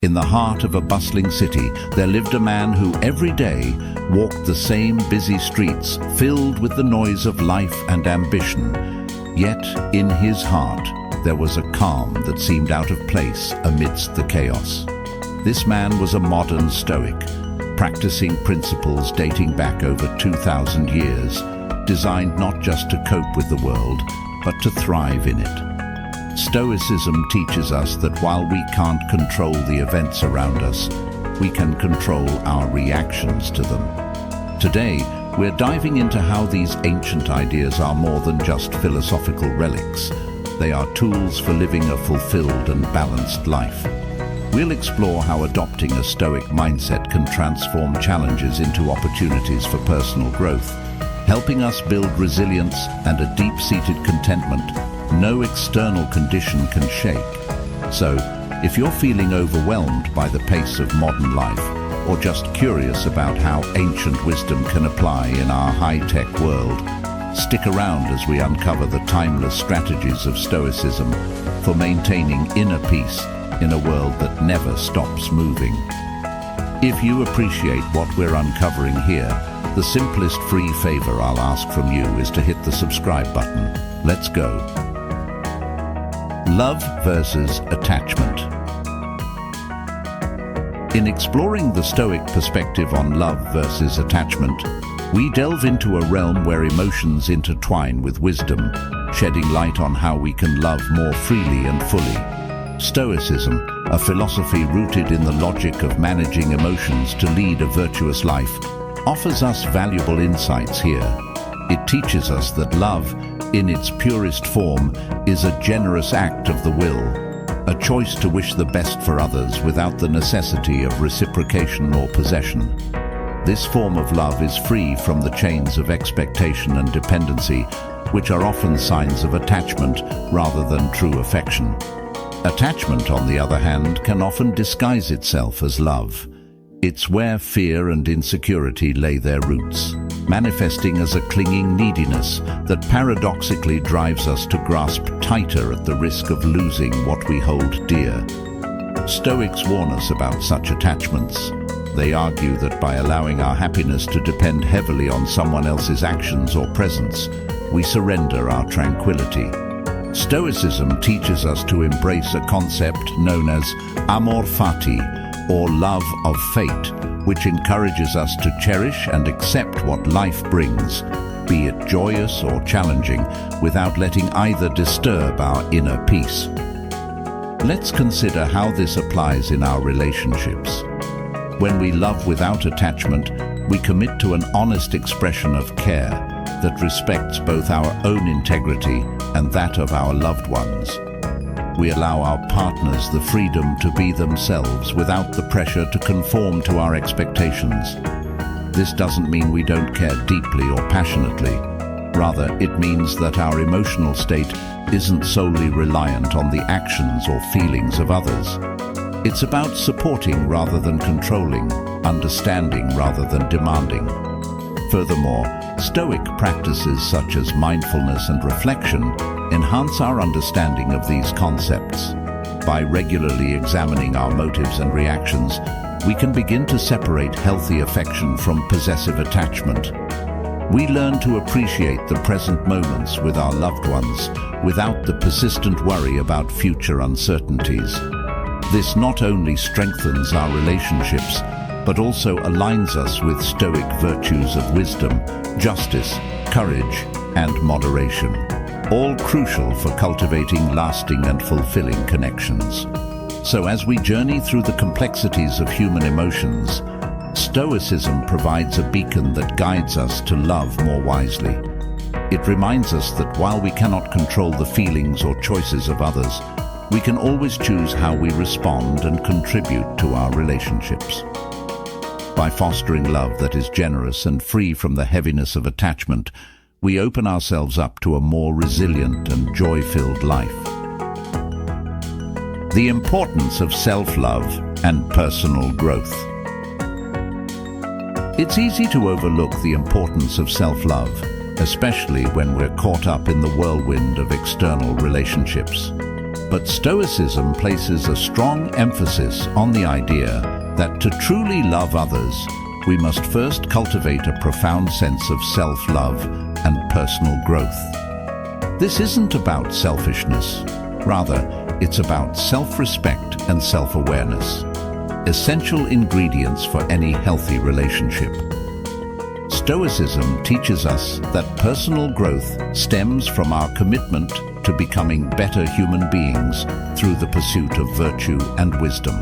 In the heart of a bustling city, there lived a man who every day walked the same busy streets filled with the noise of life and ambition. Yet, in his heart, there was a calm that seemed out of place amidst the chaos. This man was a modern Stoic, practicing principles dating back over 2,000 years, designed not just to cope with the world, but to thrive in it. Stoicism teaches us that while we can't control the events around us, we can control our reactions to them. Today, we're diving into how these ancient ideas are more than just philosophical relics. They are tools for living a fulfilled and balanced life. We'll explore how adopting a Stoic mindset can transform challenges into opportunities for personal growth, helping us build resilience and a deep-seated contentment no external condition can shake. So, if you're feeling overwhelmed by the pace of modern life, or just curious about how ancient wisdom can apply in our high-tech world, stick around as we uncover the timeless strategies of Stoicism for maintaining inner peace in a world that never stops moving. If you appreciate what we're uncovering here, the simplest free favor I'll ask from you is to hit the subscribe button. Let's go. Love versus attachment. In exploring the Stoic perspective on love versus attachment, we delve into a realm where emotions intertwine with wisdom, shedding light on how we can love more freely and fully. Stoicism, a philosophy rooted in the logic of managing emotions to lead a virtuous life, offers us valuable insights here. It teaches us that love, in its purest form, is a generous act of the will, a choice to wish the best for others without the necessity of reciprocation or possession. This form of love is free from the chains of expectation and dependency, which are often signs of attachment rather than true affection. Attachment, on the other hand, can often disguise itself as love. It's where fear and insecurity lay their roots, manifesting as a clinging neediness that paradoxically drives us to grasp tighter at the risk of losing what we hold dear. Stoics warn us about such attachments. They argue that by allowing our happiness to depend heavily on someone else's actions or presence, we surrender our tranquility. Stoicism teaches us to embrace a concept known as amor fati, or love of fate, which encourages us to cherish and accept what life brings, be it joyous or challenging, without letting either disturb our inner peace. Let's consider how this applies in our relationships. When we love without attachment, we commit to an honest expression of care that respects both our own integrity and that of our loved ones. We allow our partners the freedom to be themselves without the pressure to conform to our expectations. This doesn't mean we don't care deeply or passionately. Rather, it means that our emotional state isn't solely reliant on the actions or feelings of others. It's about supporting rather than controlling, understanding rather than demanding. Furthermore, Stoic practices such as mindfulness and reflection enhance our understanding of these concepts. By regularly examining our motives and reactions, we can begin to separate healthy affection from possessive attachment. We learn to appreciate the present moments with our loved ones without the persistent worry about future uncertainties. This not only strengthens our relationships, but also aligns us with Stoic virtues of wisdom, justice, courage, and moderation, all crucial for cultivating lasting and fulfilling connections. So as we journey through the complexities of human emotions, Stoicism provides a beacon that guides us to love more wisely. It reminds us that while we cannot control the feelings or choices of others, we can always choose how we respond and contribute to our relationships. By fostering love that is generous and free from the heaviness of attachment, we open ourselves up to a more resilient and joy-filled life. The importance of self-love and personal growth. It's easy to overlook the importance of self-love, especially when we're caught up in the whirlwind of external relationships. But Stoicism places a strong emphasis on the idea that to truly love others, we must first cultivate a profound sense of self-love and personal growth. This isn't about selfishness. Rather, it's about self-respect and self-awareness, essential ingredients for any healthy relationship. Stoicism teaches us that personal growth stems from our commitment to becoming better human beings through the pursuit of virtue and wisdom.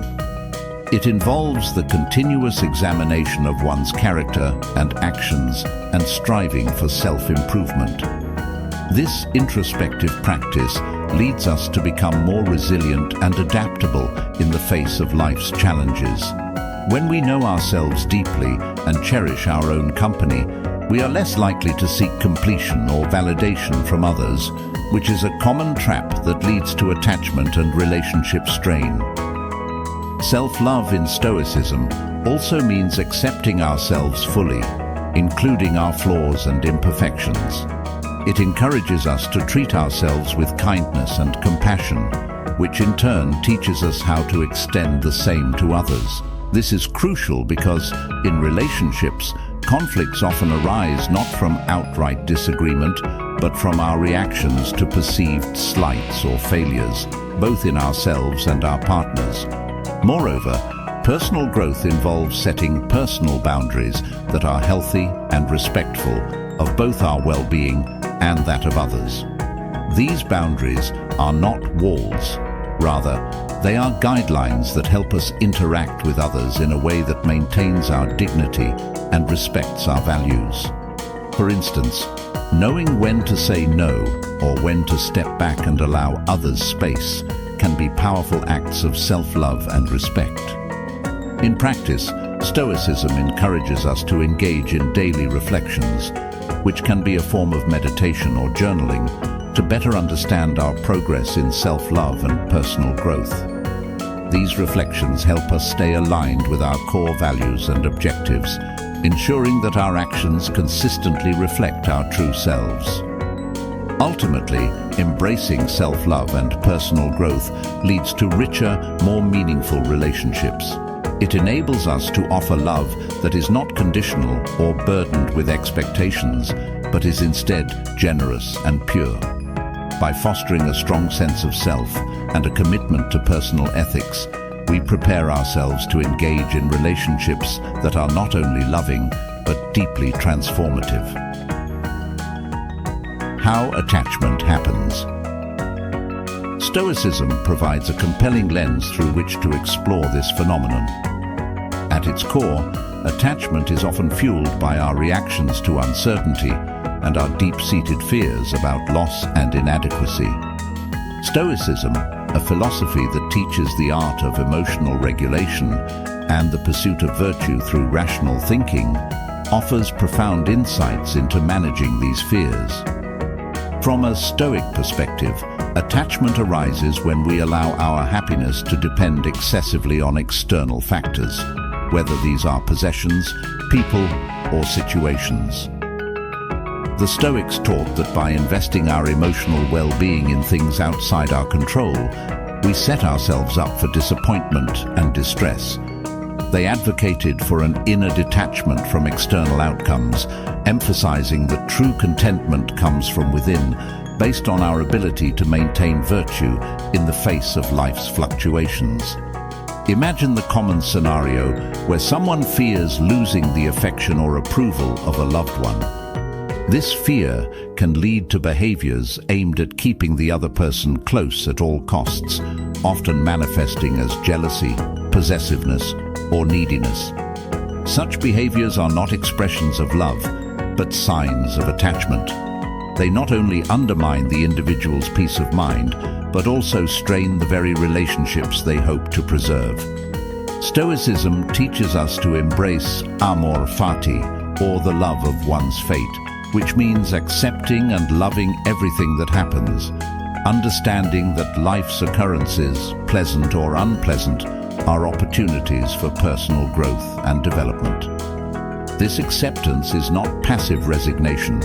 It involves the continuous examination of one's character and actions and striving for self-improvement. This introspective practice leads us to become more resilient and adaptable in the face of life's challenges. When we know ourselves deeply and cherish our own company, we are less likely to seek completion or validation from others, which is a common trap that leads to attachment and relationship strain. Self-love in Stoicism also means accepting ourselves fully, including our flaws and imperfections. It encourages us to treat ourselves with kindness and compassion, which in turn teaches us how to extend the same to others. This is crucial because, in relationships, conflicts often arise not from outright disagreement, but from our reactions to perceived slights or failures, both in ourselves and our partners. Moreover, personal growth involves setting personal boundaries that are healthy and respectful of both our well-being and that of others. These boundaries are not walls. Rather, they are guidelines that help us interact with others in a way that maintains our dignity and respects our values. For instance, knowing when to say no or when to step back and allow others space can be powerful acts of self-love and respect. In practice, Stoicism encourages us to engage in daily reflections, which can be a form of meditation or journaling, to better understand our progress in self-love and personal growth. These reflections help us stay aligned with our core values and objectives, ensuring that our actions consistently reflect our true selves. Ultimately, embracing self-love and personal growth leads to richer, more meaningful relationships. It enables us to offer love that is not conditional or burdened with expectations, but is instead generous and pure. By fostering a strong sense of self and a commitment to personal ethics, we prepare ourselves to engage in relationships that are not only loving, but deeply transformative. How attachment happens. Stoicism provides a compelling lens through which to explore this phenomenon. At its core, attachment is often fueled by our reactions to uncertainty and our deep-seated fears about loss and inadequacy. Stoicism, a philosophy that teaches the art of emotional regulation and the pursuit of virtue through rational thinking, offers profound insights into managing these fears. From a Stoic perspective, attachment arises when we allow our happiness to depend excessively on external factors, whether these are possessions, people, or situations. The Stoics taught that by investing our emotional well-being in things outside our control, we set ourselves up for disappointment and distress. They advocated for an inner detachment from external outcomes, emphasizing that true contentment comes from within, based on our ability to maintain virtue in the face of life's fluctuations. Imagine the common scenario where someone fears losing the affection or approval of a loved one. This fear can lead to behaviors aimed at keeping the other person close at all costs, often manifesting as jealousy, possessiveness, or neediness. Such behaviors are not expressions of love, but signs of attachment. They not only undermine the individual's peace of mind, but also strain the very relationships they hope to preserve. Stoicism teaches us to embrace amor fati, or the love of one's fate, which means accepting and loving everything that happens, understanding that life's occurrences, pleasant or unpleasant, are opportunities for personal growth and development. This acceptance is not passive resignation,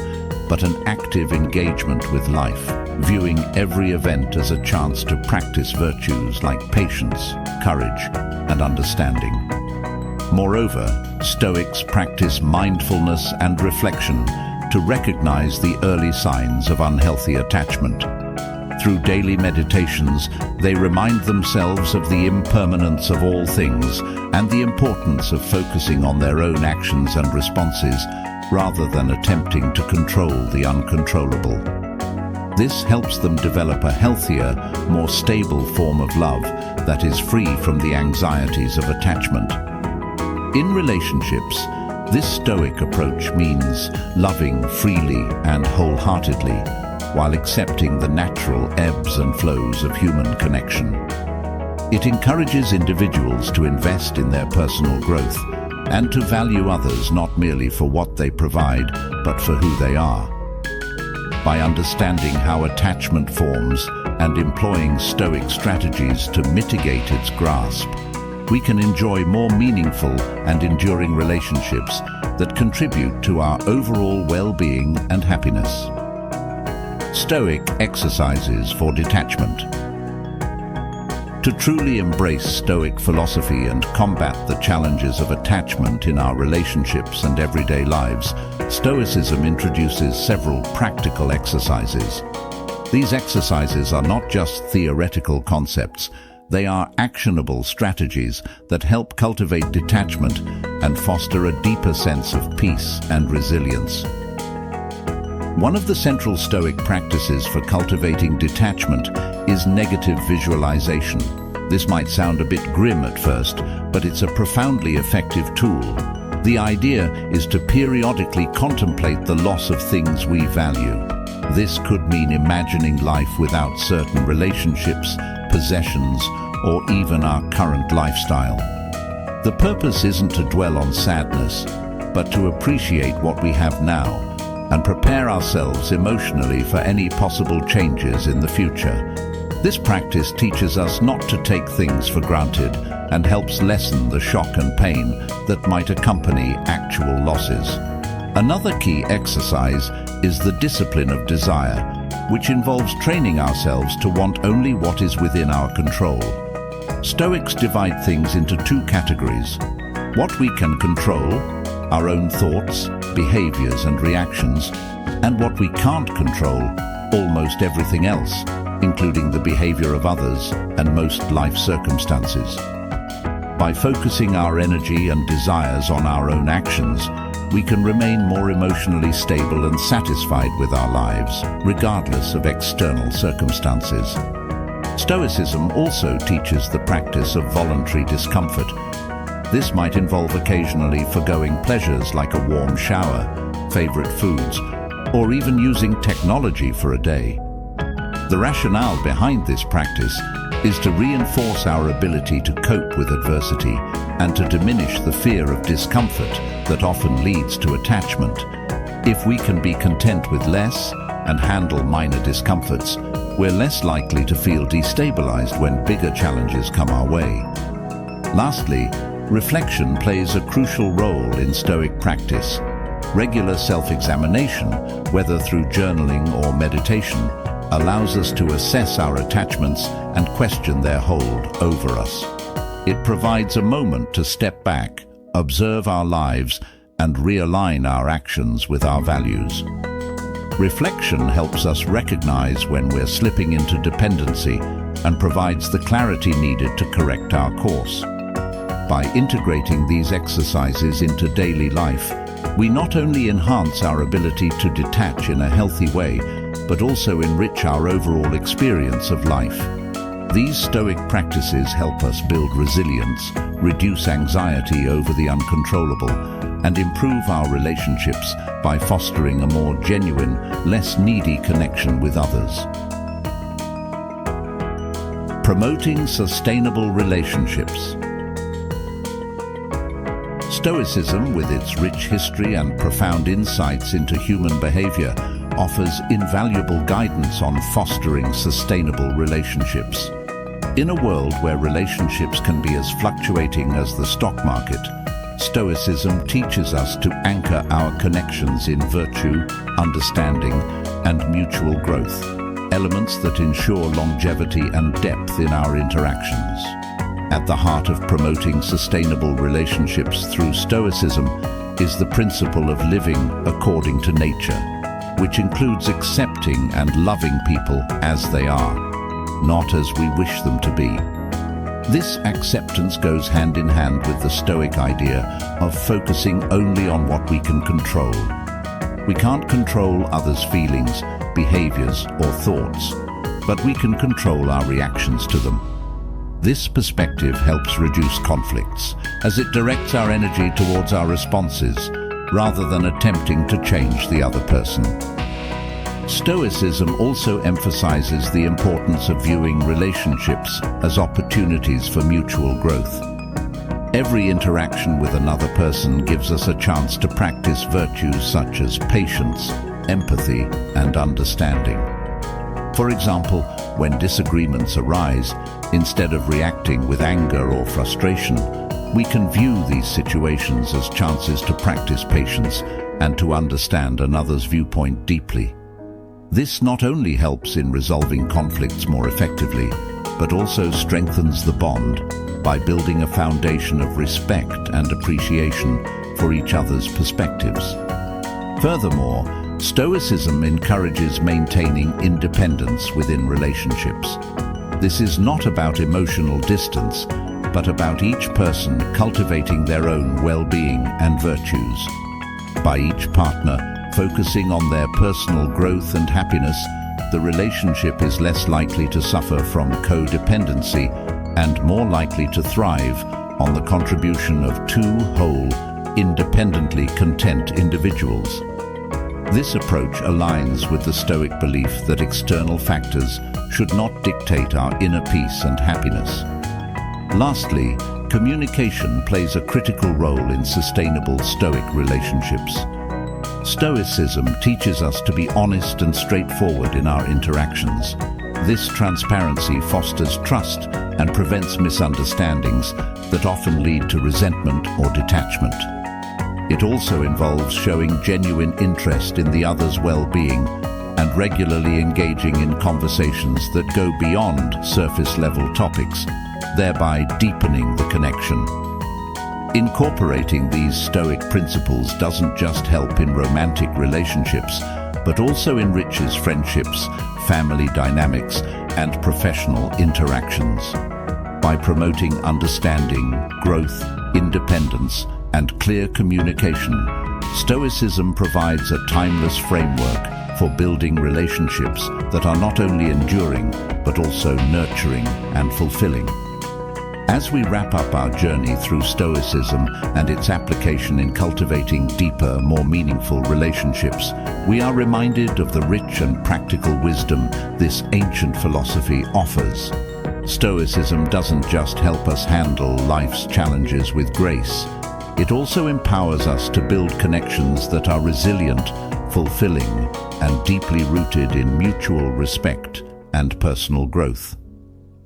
but an active engagement with life, viewing every event as a chance to practice virtues like patience, courage, and understanding. Moreover, Stoics practice mindfulness and reflection to recognize the early signs of unhealthy attachment. Through daily meditations, they remind themselves of the impermanence of all things and the importance of focusing on their own actions and responses rather than attempting to control the uncontrollable. This helps them develop a healthier, more stable form of love that is free from the anxieties of attachment. In relationships, this Stoic approach means loving freely and wholeheartedly, while accepting the natural ebbs and flows of human connection. It encourages individuals to invest in their personal growth and to value others not merely for what they provide, but for who they are. By understanding how attachment forms and employing Stoic strategies to mitigate its grasp, we can enjoy more meaningful and enduring relationships that contribute to our overall well-being and happiness. Stoic exercises for detachment. To truly embrace Stoic philosophy and combat the challenges of attachment in our relationships and everyday lives, Stoicism introduces several practical exercises. These exercises are not just theoretical concepts, they are actionable strategies that help cultivate detachment and foster a deeper sense of peace and resilience. One of the central Stoic practices for cultivating detachment is negative visualization. This might sound a bit grim at first, but it's a profoundly effective tool. The idea is to periodically contemplate the loss of things we value. This could mean imagining life without certain relationships, possessions, or even our current lifestyle. The purpose isn't to dwell on sadness, but to appreciate what we have now and prepare ourselves emotionally for any possible changes in the future. This practice teaches us not to take things for granted and helps lessen the shock and pain that might accompany actual losses. Another key exercise is the discipline of desire, which involves training ourselves to want only what is within our control. Stoics divide things into two categories: what we can control, our own thoughts, behaviors and reactions, and what we can't control, almost everything else, including the behavior of others and most life circumstances. By focusing our energy and desires on our own actions, we can remain more emotionally stable and satisfied with our lives, regardless of external circumstances. Stoicism also teaches the practice of voluntary discomfort. This might involve occasionally forgoing pleasures like a warm shower, favorite foods, or even using technology for a day. The rationale behind this practice is to reinforce our ability to cope with adversity and to diminish the fear of discomfort that often leads to attachment. If we can be content with less and handle minor discomforts, we're less likely to feel destabilized when bigger challenges come our way. Lastly, reflection plays a crucial role in Stoic practice. Regular self-examination, whether through journaling or meditation, allows us to assess our attachments and question their hold over us. It provides a moment to step back, observe our lives, and realign our actions with our values. Reflection helps us recognize when we're slipping into dependency and provides the clarity needed to correct our course. By integrating these exercises into daily life, we not only enhance our ability to detach in a healthy way, but also enrich our overall experience of life. These Stoic practices help us build resilience, reduce anxiety over the uncontrollable, and improve our relationships by fostering a more genuine, less needy connection with others. Promoting sustainable relationships. Stoicism, with its rich history and profound insights into human behavior, offers invaluable guidance on fostering sustainable relationships. In a world where relationships can be as fluctuating as the stock market, Stoicism teaches us to anchor our connections in virtue, understanding, and mutual growth. elements that ensure longevity and depth in our interactions. At the heart of promoting sustainable relationships through Stoicism is the principle of living according to nature, which includes accepting and loving people as they are, not as we wish them to be. This acceptance goes hand in hand with the Stoic idea of focusing only on what we can control. We can't control others' feelings, behaviors, or thoughts, but we can control our reactions to them. This perspective helps reduce conflicts, as it directs our energy towards our responses, rather than attempting to change the other person. Stoicism also emphasizes the importance of viewing relationships as opportunities for mutual growth. Every interaction with another person gives us a chance to practice virtues such as patience, empathy, and understanding. For example, when disagreements arise, instead of reacting with anger or frustration, we can view these situations as chances to practice patience and to understand another's viewpoint deeply. This not only helps in resolving conflicts more effectively, but also strengthens the bond by building a foundation of respect and appreciation for each other's perspectives. Furthermore, Stoicism encourages maintaining independence within relationships. This is not about emotional distance, but about each person cultivating their own well-being and virtues. By each partner focusing on their personal growth and happiness, the relationship is less likely to suffer from codependency and more likely to thrive on the contribution of two whole, independently content individuals. This approach aligns with the Stoic belief that external factors should not dictate our inner peace and happiness. Lastly, communication plays a critical role in sustainable Stoic relationships. Stoicism teaches us to be honest and straightforward in our interactions. This transparency fosters trust and prevents misunderstandings that often lead to resentment or detachment. It also involves showing genuine interest in the other's well-being and regularly engaging in conversations that go beyond surface-level topics, thereby deepening the connection. Incorporating these Stoic principles doesn't just help in romantic relationships, but also enriches friendships, family dynamics, and professional interactions. By promoting understanding, growth, independence, and clear communication, Stoicism provides a timeless framework for building relationships that are not only enduring, but also nurturing and fulfilling. As we wrap up our journey through Stoicism and its application in cultivating deeper, more meaningful relationships, we are reminded of the rich and practical wisdom this ancient philosophy offers. Stoicism doesn't just help us handle life's challenges with grace. It also empowers us to build connections that are resilient, fulfilling, and deeply rooted in mutual respect and personal growth.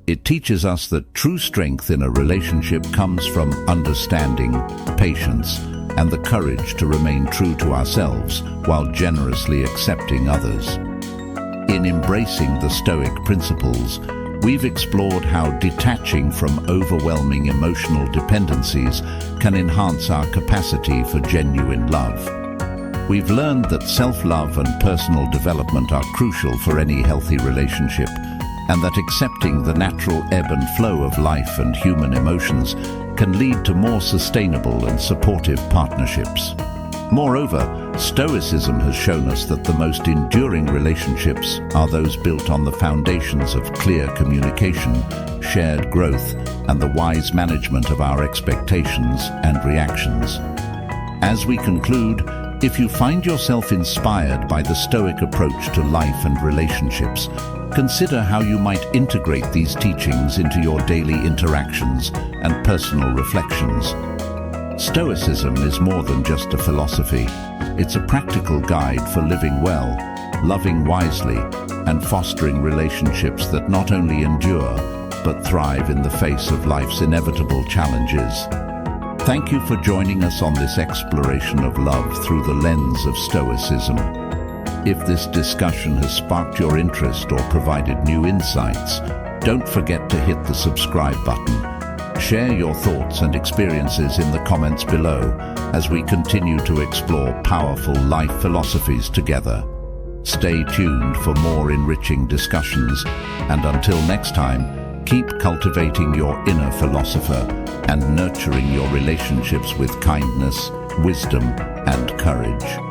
It teaches us that true strength in a relationship comes from understanding, patience, and the courage to remain true to ourselves while generously accepting others. In embracing the Stoic principles, we've explored how detaching from overwhelming emotional dependencies can enhance our capacity for genuine love. We've learned that self-love and personal development are crucial for any healthy relationship, and that accepting the natural ebb and flow of life and human emotions can lead to more sustainable and supportive partnerships. Moreover, Stoicism has shown us that the most enduring relationships are those built on the foundations of clear communication, shared growth, and the wise management of our expectations and reactions. As we conclude, if you find yourself inspired by the Stoic approach to life and relationships, consider how you might integrate these teachings into your daily interactions and personal reflections. Stoicism is more than just a philosophy. It's a practical guide for living well, loving wisely, and fostering relationships that not only endure, but thrive in the face of life's inevitable challenges. Thank you for joining us on this exploration of love through the lens of Stoicism. If this discussion has sparked your interest or provided new insights, don't forget to hit the subscribe button. Share your thoughts and experiences in the comments below as we continue to explore powerful life philosophies together. Stay tuned for more enriching discussions, and until next time, keep cultivating your inner philosopher and nurturing your relationships with kindness, wisdom, and courage.